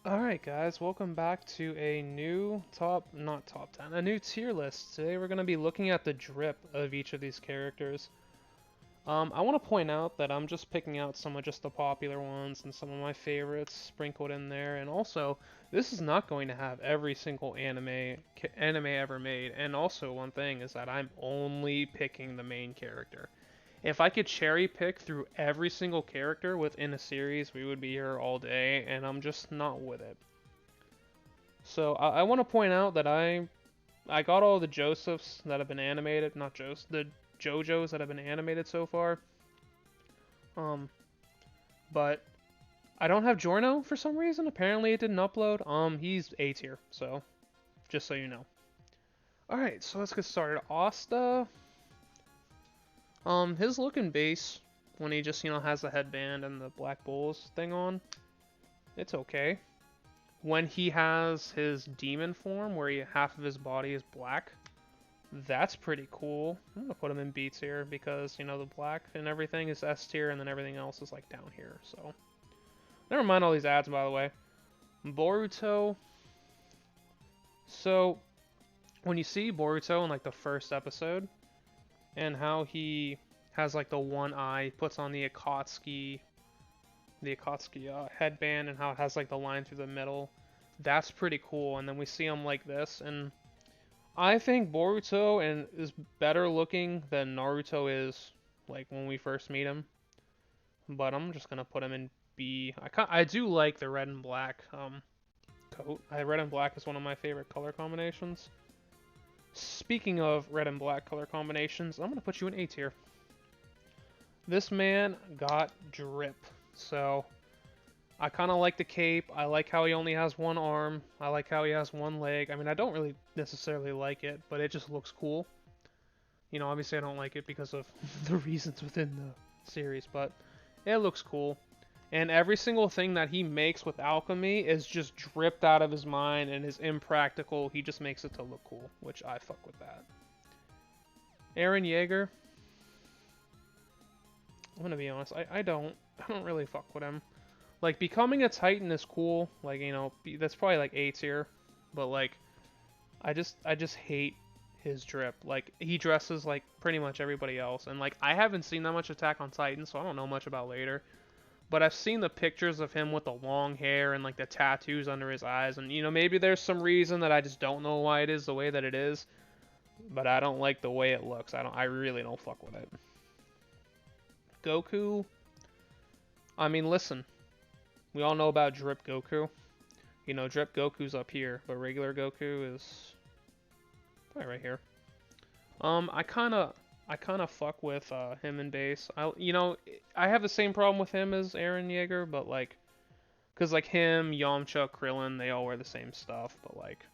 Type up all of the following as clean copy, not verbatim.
Alright guys, welcome back to a new not top 10, a new tier list. Today we're going to be looking at the drip of each of these characters. I want to point out that I'm just picking out some of just the popular ones and some of my favorites sprinkled in there, and also, this is not going to have every single anime ever made, and also one thing is that I'm only picking the main character. If I could cherry pick through every single character within a series, we would be here all day, and I'm just not with it. So I want to point out that I got all the Josephs that have been animated, not Joseph, the JoJos that have been animated so far. Um, but I don't have Giorno for some reason. Apparently it didn't upload. He's A tier, so just so you know. All right, so let's get started. Asta, his look and base when he just has the headband and the Black Bulls thing on, it's okay. When he has his demon form, where half of his body is black, that's pretty cool. I'm gonna put him in B tier because the black and everything is S tier, and then everything else is like down here. So never mind all these ads, by the way. Boruto. So when you see Boruto in like the first episode, and how he has like the one eye, puts on the Akatsuki headband, and how it has like the line through the middle. That's pretty cool. And then we see him like this, and I think Boruto is better looking than Naruto is, like when we first meet him. But I'm just gonna put him in B. I do like the red and black coat. Red and black is one of my favorite color combinations. Speaking of red and black color combinations, I'm gonna put you in A tier. This man got drip, so I kind of like the cape. I like how he only has one arm. I like how he has one leg. I mean, I don't really necessarily like it, but it just looks cool. Obviously I don't like it because of the reasons within the series, but it looks cool. And every single thing that he makes with alchemy is just dripped out of his mind and is impractical. He just makes it to look cool, which I fuck with that. Eren Yeager. I'm gonna be honest, I don't really fuck with him. Like, becoming a Titan is cool. Like, that's probably like A tier. But like, I just hate his drip. Like, he dresses like pretty much everybody else. And like, I haven't seen that much Attack on Titan, so I don't know much about later. But I've seen the pictures of him with the long hair and like the tattoos under his eyes. And maybe there's some reason that I just don't know why it is the way that it is. But I don't like the way it looks. I really don't fuck with it. Goku. I mean, listen. We all know about Drip Goku. Drip Goku's up here, but regular Goku is probably right here. I kind of fuck with him in base. I have the same problem with him as Eren Yeager, but like, cause like him, Yamcha, Krillin, they all wear the same stuff, but like,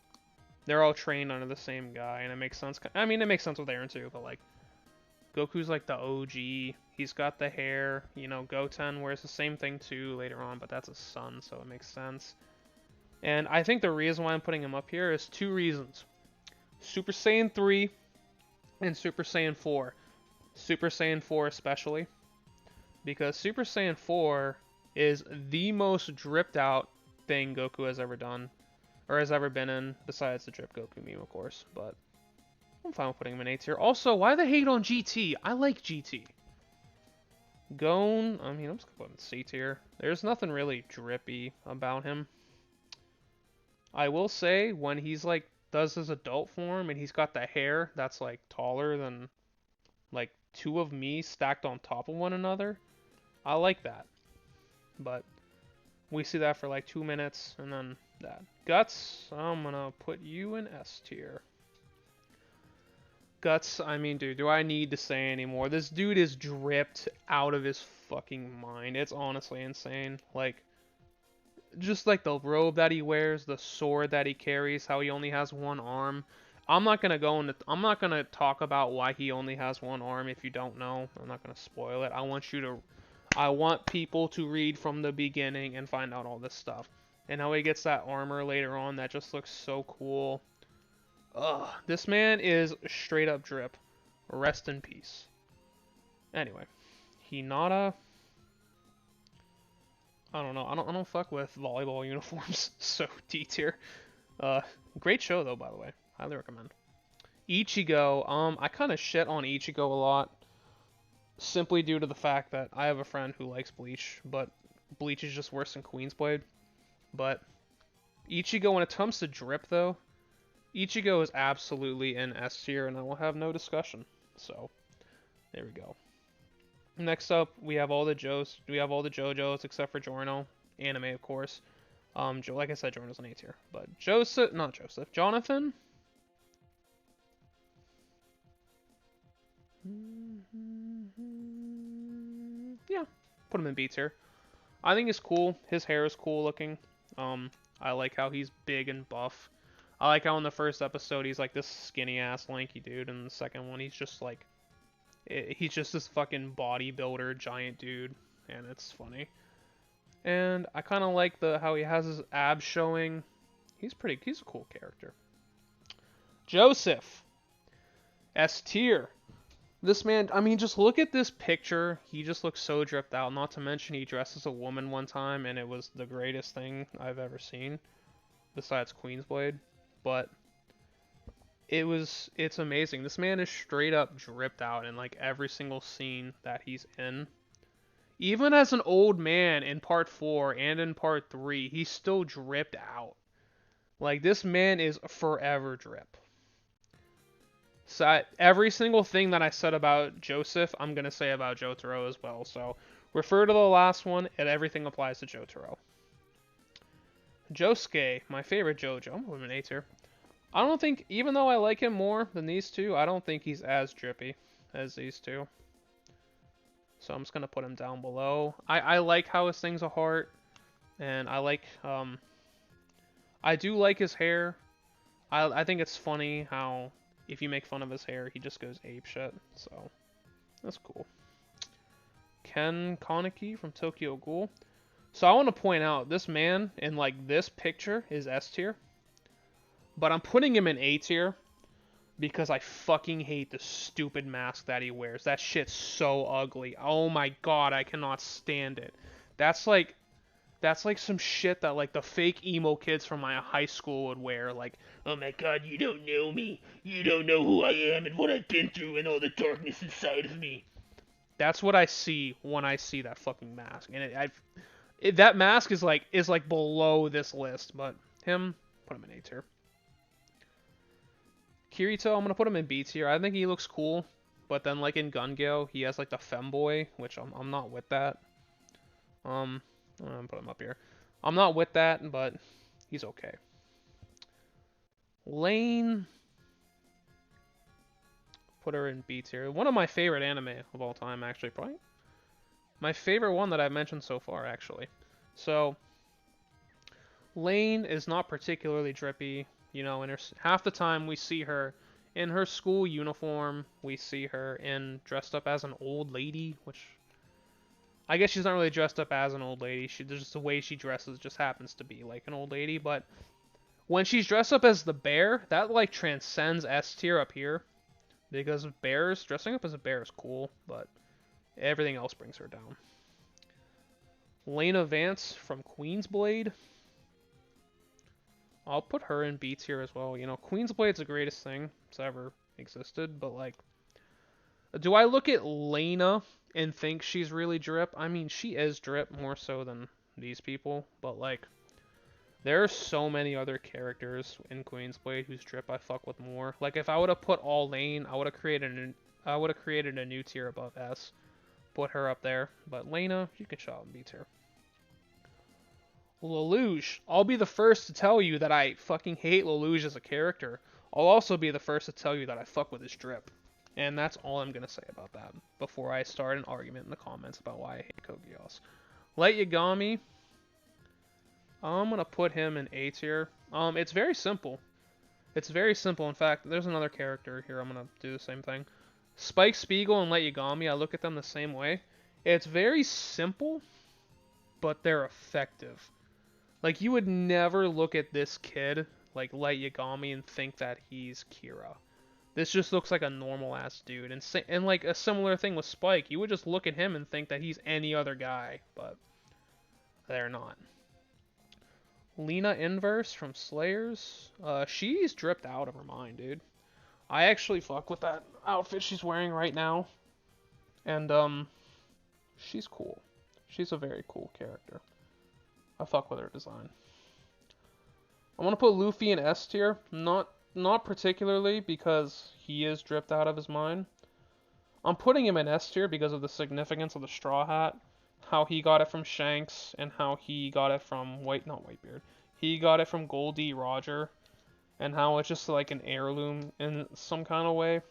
they're all trained under the same guy, and it makes sense. I mean, it makes sense with Eren too, but like, Goku's like the OG. He's got the hair. Goten wears the same thing too later on, but that's a son, so it makes sense. And I think the reason why I'm putting him up here is two reasons. Super Saiyan 3 and Super Saiyan 4. Super Saiyan 4 especially. Because Super Saiyan 4 is the most dripped out thing Goku has ever done. Or has ever been in, besides the Drip Goku meme, of course. But I'm fine with putting him in A tier. Also, why the hate on GT? I like GT. Gon, I mean, I'm just gonna put him in C tier. There's nothing really drippy about him. I will say, when he's like, does his adult form and he's got the hair that's like taller than like two of me stacked on top of one another, I like that. But we see that for like 2 minutes and then that. Guts, I'm gonna put you in S tier. Guts, I mean, dude, do I need to say anymore? This dude is dripped out of his fucking mind. It's honestly insane. Like, just like the robe that he wears, the sword that he carries, how he only has one arm. I'm not gonna talk about why he only has one arm if you don't know. I'm not gonna spoil it. I want people to read from the beginning and find out all this stuff. And how he gets that armor later on that just looks so cool. Ugh, this man is straight up drip. Rest in peace. Anyway, Hinata. I don't know. I don't fuck with volleyball uniforms. So D tier. Uh, Great show though, by the way. Highly recommend. Ichigo. I kind of shit on Ichigo a lot, simply due to the fact that I have a friend who likes Bleach, but Bleach is just worse than Queen's Blade. But Ichigo, when it comes to drip though, Ichigo is absolutely in S tier, and I will have no discussion. So there we go. Next up, we have all the JoJos except for Giorno, anime of course. Like I said, Giorno's an A tier, but Jonathan. Yeah, put him in B tier. I think he's cool. His hair is cool looking. I like how he's big and buff. I like how in the first episode he's like this skinny ass lanky dude, and in the second one he's just this fucking bodybuilder giant dude, and it's funny. And I kind of like how he has his abs showing. He's a cool character. Joseph, S tier. This man, I mean, just look at this picture. He just looks so dripped out. Not to mention he dressed as a woman one time, and it was the greatest thing I've ever seen, besides Queen's Blade. But it's amazing. This man is straight up dripped out in like every single scene that he's in. Even as an old man in part 4 and in part 3, he's still dripped out. Like, this man is forever drip. So every single thing that I said about Joseph, I'm going to say about Jotaro as well. So refer to the last one, and everything applies to Jotaro. Josuke, my favorite JoJo. I'm going to A tier. I don't think, even though I like him more than these two, I don't think he's as drippy as these two. So I'm just going to put him down below. I like how his thing's a heart. And I do like his hair. I think it's funny how if you make fun of his hair, he just goes apeshit. So that's cool. Ken Kaneki from Tokyo Ghoul. So I want to point out, this man in like this picture is S tier. But I'm putting him in A tier because I fucking hate the stupid mask that he wears. That shit's so ugly. Oh my god, I cannot stand it. That's like some shit that like the fake emo kids from my high school would wear. Like, oh my god, you don't know me. You don't know who I am and what I've been through and all the darkness inside of me. That's what I see when I see that fucking mask. And that mask is like below this list, but him, put him in A tier. Kirito, I'm gonna put him in B tier. I think he looks cool, but then like in Gun-Go, he has like the femboy, which I'm not with that. I'm gonna put him up here. I'm not with that, but he's okay. Lane, put her in B tier. One of my favorite anime of all time, actually, probably my favorite one that I've mentioned so far, actually. So Lane is not particularly drippy. You know, half the time we see her in her school uniform. We see her dressed up as an old lady, which I guess she's not really dressed up as an old lady. Just the way she dresses just happens to be like an old lady. But when she's dressed up as the bear, that like transcends S tier up here, because dressing up as a bear is cool, but everything else brings her down. Lena Vance from Queen's Blade. I'll put her in B tier as well. You know, Queen's Blade's the greatest thing that's ever existed, but like, do I look at Lena and think she's really drip? I mean, she is drip more so than these people, but like, there are so many other characters in Queen's Blade whose drip I fuck with more. Like, if I would have put all Lane, I would have created a new tier above S, put her up there. But Lena, you can shout in B tier. Lelouch, I'll be the first to tell you that I fucking hate Lelouch as a character. I'll also be the first to tell you that I fuck with his drip. And that's all I'm going to say about that before I start an argument in the comments about why I hate Code Geass. Light Yagami, I'm going to put him in A tier. It's very simple. It's very simple. In fact, there's another character here. I'm going to do the same thing. Spike Spiegel and Light Yagami, I look at them the same way. It's very simple, but they're effective. Like, you would never look at this kid, like Light Yagami, and think that he's Kira. This just looks like a normal-ass dude. And like, a similar thing with Spike. You would just look at him and think that he's any other guy. But They're not. Lena Inverse from Slayers. She's dripped out of her mind, dude. I actually fuck with that outfit she's wearing right now. And, she's cool. She's a very cool character. I fuck with her design. I want to put Luffy in S tier. Not particularly because he is dripped out of his mind. I'm putting him in S tier because of the significance of the Straw Hat. How he got it from Shanks and how he got it from not Whitebeard. He got it from Goldie Roger and how it's just like an heirloom in some kind of way.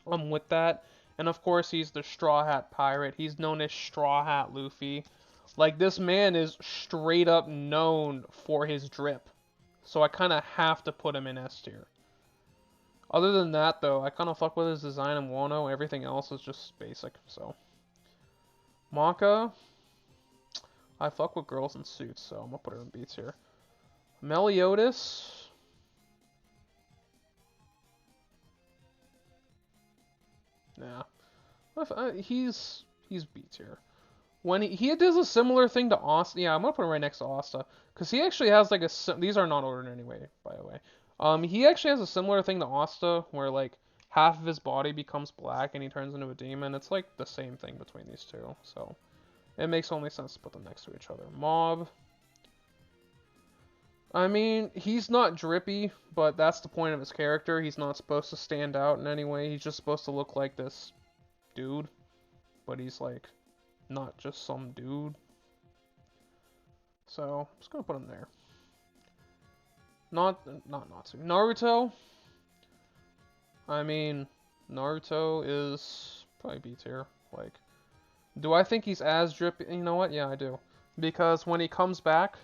I'm with that. And of course he's the Straw Hat Pirate. He's known as Straw Hat Luffy. Like, this man is straight up known for his drip. So I kind of have to put him in S tier. Other than that, though, I kind of fuck with his design in Wano. Everything else is just basic, so. Maka. I fuck with girls in suits, so I'm gonna put her in B tier. Meliodas. Nah. He's B tier. When he does a similar thing to Asta, yeah, I'm gonna put him right next to Asta, because he actually has like these are not ordered anyway, by the way. He actually has a similar thing to Asta, where like half of his body becomes black and he turns into a demon. It's like the same thing between these two, so it makes only sense to put them next to each other. Mob. I mean, he's not drippy, but that's the point of his character. He's not supposed to stand out in any way. He's just supposed to look like this dude, but he's like not just some dude. So, I'm just gonna put him there. Not Natsu. Naruto. I mean, Naruto is probably B tier. Like, do I think he's as drippy? You know what? Yeah, I do. Because when he comes back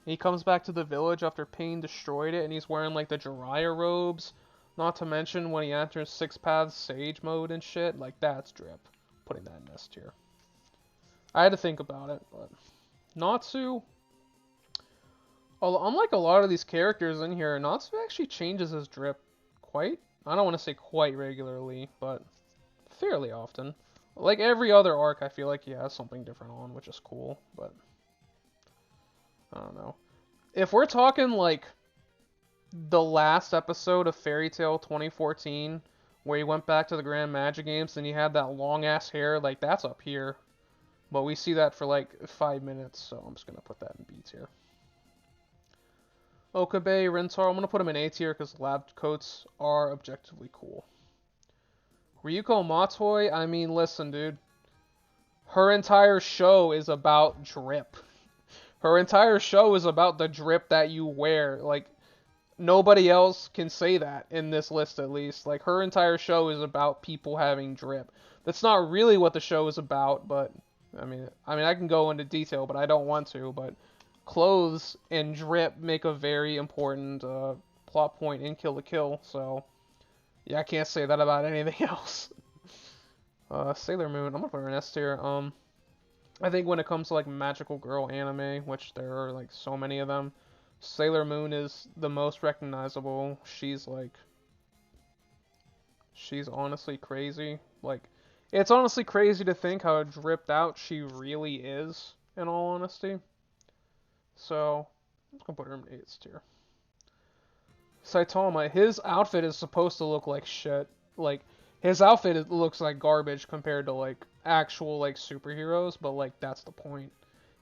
to the village after Pain destroyed it, and he's wearing like the Jiraiya robes. Not to mention when he enters Six Paths Sage mode and shit. Like, that's drip. Putting that in S tier. I had to think about it, but Natsu, unlike a lot of these characters in here, Natsu actually changes his drip quite, I don't want to say quite regularly, but fairly often. Like every other arc, I feel like he has something different on, which is cool, but I don't know. If we're talking like the last episode of Fairy Tail 2014, where he went back to the Grand Magic Games and he had that long ass hair, like that's up here. But we see that for like 5 minutes, so I'm just going to put that in B tier. Okabe, Rentaro, I'm going to put him in A tier because lab coats are objectively cool. Ryuko Matoi, I mean, listen, dude. Her entire show is about drip. Her entire show is about the drip that you wear. Like, nobody else can say that in this list, at least. Like, her entire show is about people having drip. That's not really what the show is about, but I mean, I can go into detail, but I don't want to. But clothes and drip make a very important plot point in Kill la Kill. So yeah, I can't say that about anything else. Sailor Moon, I'm gonna put her in S tier. I think when it comes to like magical girl anime, which there are like so many of them, Sailor Moon is the most recognizable. She's honestly crazy. Like, it's honestly crazy to think how dripped out she really is, in all honesty. So, I'm just gonna put her in S tier. Saitama, his outfit is supposed to look like shit. Like, his outfit looks like garbage compared to, like, actual, like, superheroes, but, like, that's the point.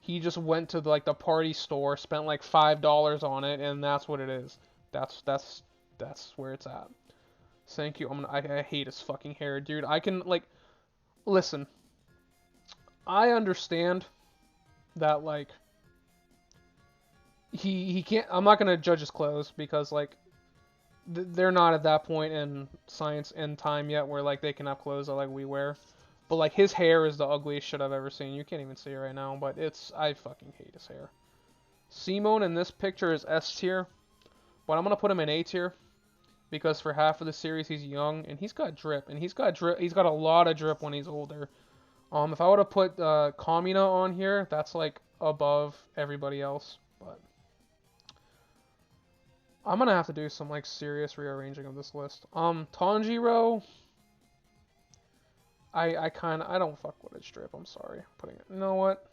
He just went to, like, the party store, spent, like, $5 on it, and that's what it is. That's where it's at. Thank you. I hate his fucking hair, dude. I can, like, listen. I understand that, like, he can't, I'm not gonna judge his clothes because, like, they're not at that point in science and time yet where, like, they can have clothes that, like, we wear. But, like, his hair is the ugliest shit I've ever seen. You can't even see it right now, but I fucking hate his hair. Simone in this picture is S tier, but I'm gonna put him in A tier because for half of the series he's young and he's got drip, and he's got a lot of drip when he's older. If I would have put Kamina on here, that's like above everybody else, but I'm gonna have to do some like serious rearranging of this list. Tanjiro, I don't fuck with his drip. I'm sorry, putting it. You know what?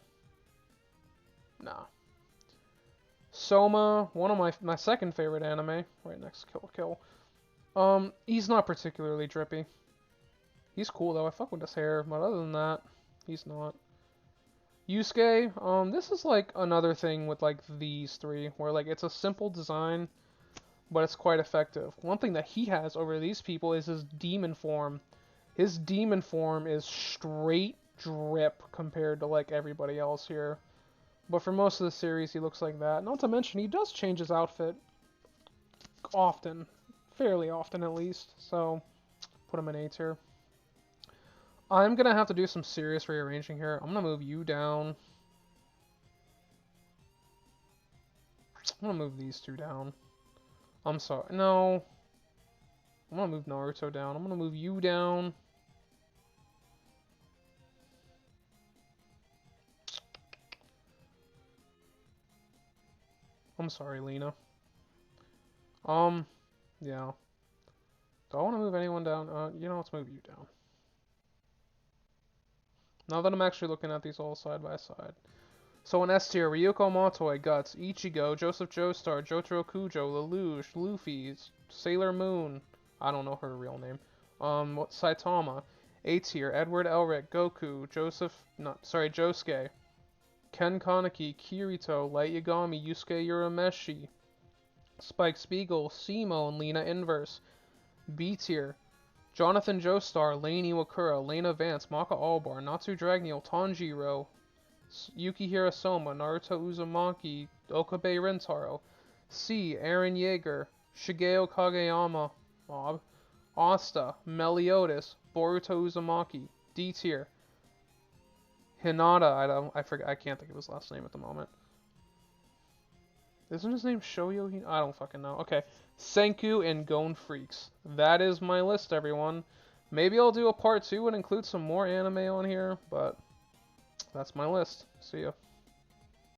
Nah. Soma, one of my second favorite anime, right next to Kill la Kill. He's not particularly drippy. He's cool though. I fuck with his hair, but other than that, he's not. Yusuke, this is like another thing with like these three, where like it's a simple design, but it's quite effective. One thing that he has over these people is his demon form. His demon form is straight drip compared to like everybody else here. But for most of the series, he looks like that. Not to mention, he does change his outfit often. Fairly often, at least. So, put him in A tier. I'm going to have to do some serious rearranging here. I'm going to move you down. I'm going to move these two down. I'm sorry. No. I'm going to move Naruto down. I'm going to move you down. I'm sorry, Lena. Yeah. Do I want to move anyone down? Let's move you down. Now that I'm actually looking at these all side by side. So in S tier, Ryuko Matoi, Guts, Ichigo, Joseph Joestar, Jotaro Kujo, Lelouch, Luffy, Sailor Moon, I don't know her real name, Saitama. A tier, Edward Elric, Goku, Josuke, Ken Kaneki, Kirito, Light Yagami, Yusuke Urameshi, Spike Spiegel, Simo, and Lena Inverse. B tier, Jonathan Joestar, Lane Iwakura, Lena Vance, Maka Allbar, Natsu Dragneel, Tanjiro, Yukihira Soma, Naruto Uzumaki, Okabe Rintaro. C. Eren Yeager, Shigeo Kageyama, Mob, Asta, Meliodas, Boruto Uzumaki. D tier, Hinata, I can't think of his last name at the moment. Isn't his name Shoyo? I don't fucking know. Okay. Senku and Gon Freaks. That is my list, everyone. Maybe I'll do a part 2 and include some more anime on here, but that's my list. See ya.